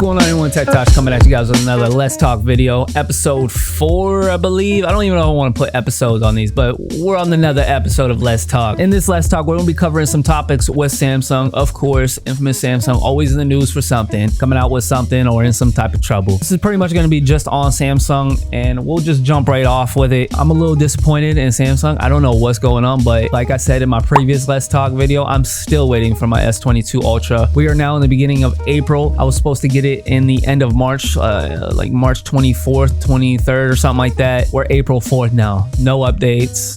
going on, everyone? Tech Tosh coming at you guys with another Let's Talk video, episode 4, I believe. I don't even know if I want to put episodes on these, but we're on another episode of Let's Talk. In this Let's Talk, we're going to be covering some topics with Samsung. Of course, infamous Samsung, always in the news for something, coming out with something or in some type of trouble. This is pretty much going to be just on Samsung, and we'll just jump right off with it. I'm a little disappointed in Samsung. I don't know what's going on, but like I said in my previous Let's Talk video, I'm still waiting for my S22 Ultra. We are now in the beginning of April. I was supposed to get it in the end of March, like March 24th, 23rd or something like that. We're April 4th now. No updates.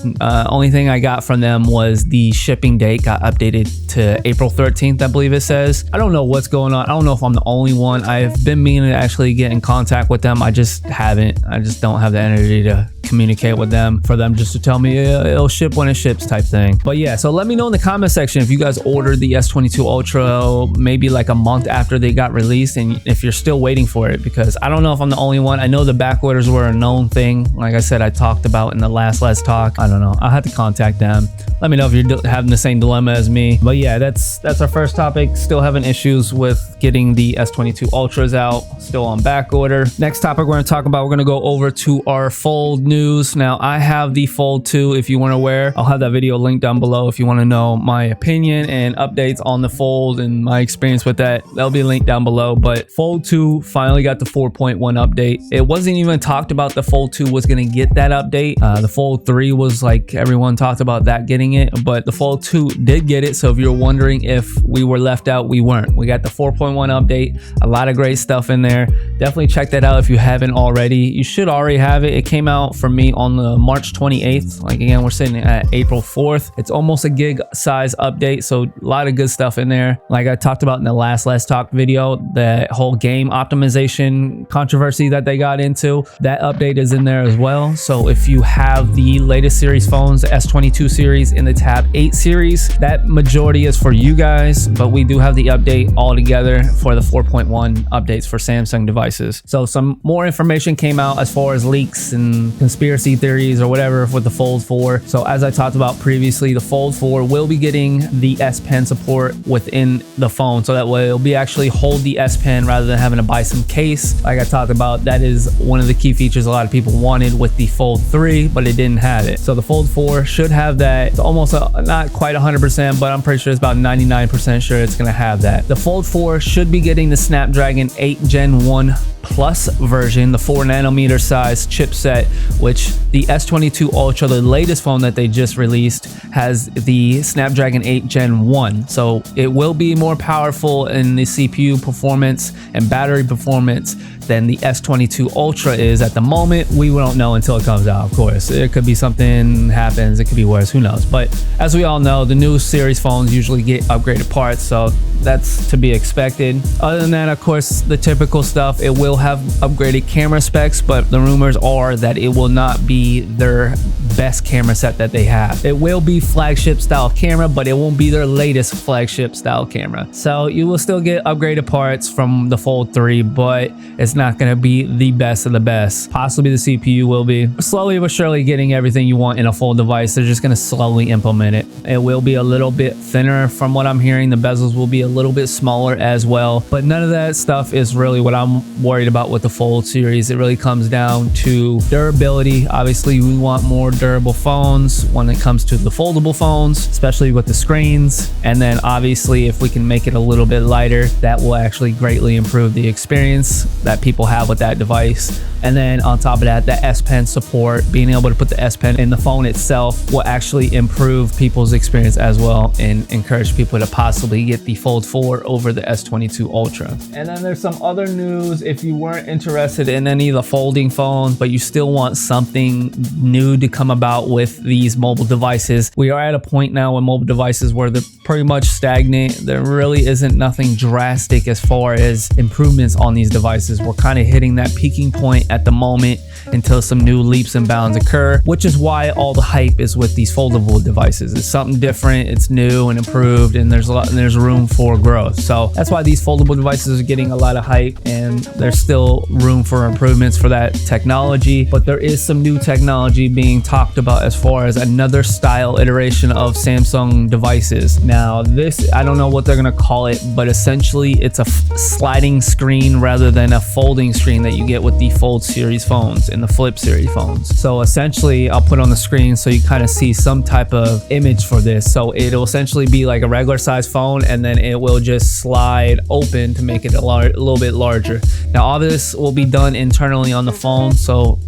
Only thing I got from them was the shipping date got updated to April 13th, I believe it says. I don't know what's going on. I don't know if I'm the only one. I've been meaning to actually get in contact with them. I just haven't. I just don't have the energy to communicate with them for them just to tell me it'll ship when it ships type thing. But yeah, so let me know in the comment section if you guys ordered the S22 Ultra maybe like a month after they got released, and if you're still waiting for it, because I don't know if I'm the only one. I know the back orders were a known thing, like I said, I talked about in the last Let's Talk. I don't know, I'll have to contact them. Let me know if you're having the same dilemma as me. But yeah, that's our first topic. Still having issues with getting the S22 Ultras out, still on back order. Next topic we're going to talk about, we're going to go over to our Fold news. Now I have the Fold 2 if you weren't aware. I'll have that video linked down below if you want to know my opinion and updates on the Fold and my experience with that. That'll be linked down below. But Fold 2 finally got the 4.1 update. It wasn't even talked about the Fold 2 was going to get that update. The Fold 3 was like everyone talked about that getting it, but the Fold 2 did get it. So if you're wondering if we were left out, we weren't. We got the 4.1 update, a lot of great stuff in there. Definitely check that out if you haven't already. You should already have it. It came out for me on the March 28th. Like again, we're sitting at April 4th. It's almost a gig size update, so a lot of good stuff in there. Like I talked about in the last Let's Talk video, that whole game optimization controversy that they got into, that update is in there as well. So if you have the latest series phones, the S22 series in the Tab 8 series, that majority is for you guys, but we do have the update all together for the 4.1 updates for Samsung devices. So some more information came out as far as leaks and conspiracy theories or whatever with the Fold 4. So as I talked about previously, the Fold 4 will be getting the S Pen support within the phone, so that way it'll be actually hold the S Pen rather than having to buy some case. Like I talked about, that is one of the key features a lot of people wanted with the Fold 3, but it didn't have it. So the Fold 4 should have that. It's almost not quite 100%, but I'm pretty sure it's about 99% sure it's going to have that. The Fold 4 should be getting the Snapdragon 8 Gen 1 Plus version, the 4 nanometer size chipset, which the S22 Ultra, the latest phone that they just released, has the Snapdragon 8 Gen 1. So it will be more powerful in the CPU performance and battery performance than the S22 Ultra is at the moment. We won't know until it comes out, of course. It could be something happens, it could be worse, who knows. But as we all know, the new series phones usually get upgraded parts, so that's to be expected. Other than that, of course, the typical stuff, it will have upgraded camera specs, but the rumors are that it will not be their best camera set that they have. It will be flagship style camera, but it won't be their latest flagship style camera. So you will still get upgraded parts from the Fold 3, but it's not going to be the best of the best. Possibly the CPU will be. Slowly but surely getting everything you want in a Fold device. They're just going to slowly implement it. It will be a little bit thinner from what I'm hearing. The bezels will be a little bit smaller as well, but none of that stuff is really what I'm worried about with the Fold series. It really comes down to durability. Obviously, we want more durable phones when it comes to the foldable phones, especially with the screens. And then obviously, if we can make it a little bit lighter, that will actually greatly improve the experience that people have with that device. And then on top of that, the S Pen support, being able to put the S Pen in the phone itself will actually improve people's experience as well and encourage people to possibly get the Fold 4 over the S22 Ultra. And then there's some other news. If you weren't interested in any of the folding phones, but you still want something new to come about with these mobile devices, we are at a point now with mobile devices where they're pretty much stagnant. There really isn't nothing drastic as far as improvements on these devices we're kind of hitting that peaking point at the moment until some new leaps and bounds occur, which is why all the hype is with these foldable devices. It's something different, it's new and improved, and there's room for growth. So that's why these foldable devices are getting a lot of hype, and there's still room for improvements for that technology. But there is some new technology being talked about as far as another style iteration of Samsung devices. Now this, I don't know what they're gonna call it, but essentially it's a sliding screen rather than a folding screen that you get with the Fold series phones and the Flip series phones. So essentially, I'll put on the screen so you kind of see some type of image for this. So it'll essentially be like a regular size phone, and then it will just slide open to make it a little bit larger. Now all this will be done internally on the phone, so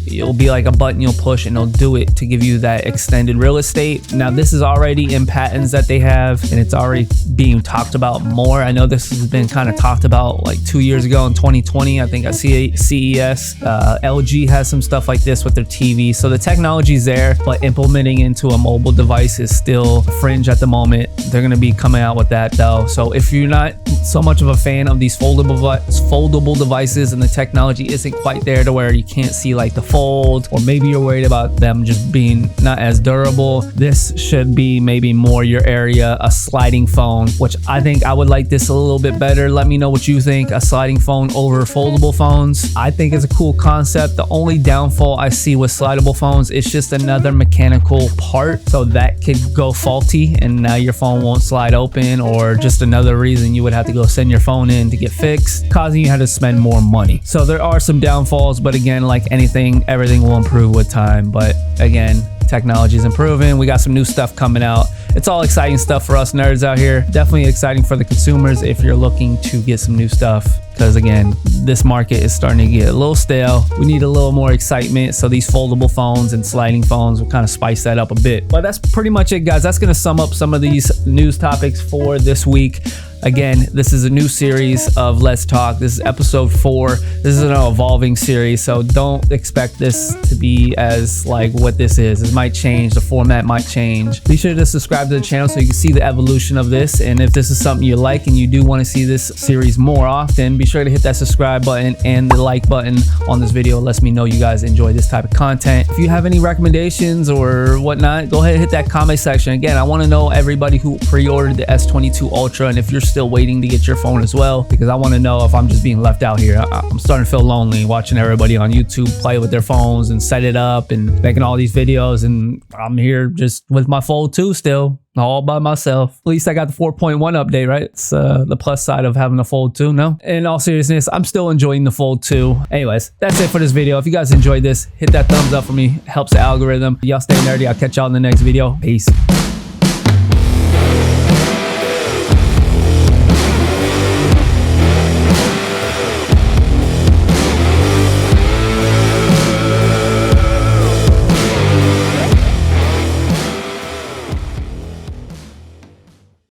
it'll be like a button you'll push and it'll do it to give you that extended real estate. Now this is already in patents that they have, and it's already being talked about more. I know this has been kind of talked about like 2 years ago in 2020, I think at CES. LG has some stuff like this with their TV. So the technology's there, but implementing into a mobile device is still fringe at the moment. They're going to be coming out with that though. So if you're not so much of a fan of these foldable devices and the technology isn't quite there to where you can't see like the fold, or maybe you're worried about them just being not as durable, this should be maybe more your area. A sliding phone, which I think I would like this a little bit better. Let me know what you think. A sliding phone over foldable phones, I think it's a cool concept. The only downfall I see with slidable phones is just another mechanical part, so that could go faulty and now your phone won't slide open, or just another reason you would have to go send your phone in to get fixed, causing you have to spend more money. So there are some downfalls, but again, like anything, everything will improve with time. But again, technology is improving. We got some new stuff coming out. It's all exciting stuff for us nerds out here. Definitely exciting for the consumers if you're looking to get some new stuff, because again, this market is starting to get a little stale. We need a little more excitement, so these foldable phones and sliding phones will kind of spice that up a bit. But that's pretty much it, guys. That's going to sum up some of these news topics for this week. Again, this is a new series of Let's Talk. This is episode 4. This is an evolving series, so don't expect this to be as like what this is. It might change, the format might change. Be sure to subscribe to the channel so you can see the evolution of this. And if this is something you like and you do want to see this series more often, be sure to hit that subscribe button and the like button on this video. It lets me know you guys enjoy this type of content. If you have any recommendations or whatnot, go ahead and hit that comment section. Again, I want to know everybody who pre-ordered the S22 Ultra, and if you're still waiting to get your phone as well, because I want to know if I'm just being left out here. I'm starting to feel lonely watching everybody on YouTube play with their phones and set it up and making all these videos, and I'm here just with my Fold 2 still, all by myself. At least I got the 4.1 update, right? It's the plus side of having a Fold 2, no? In all seriousness, I'm still enjoying the Fold 2. Anyways, that's it for this video. If you guys enjoyed this, hit that thumbs up for me. It helps the algorithm. Y'all stay nerdy. I'll catch y'all in the next video. Peace.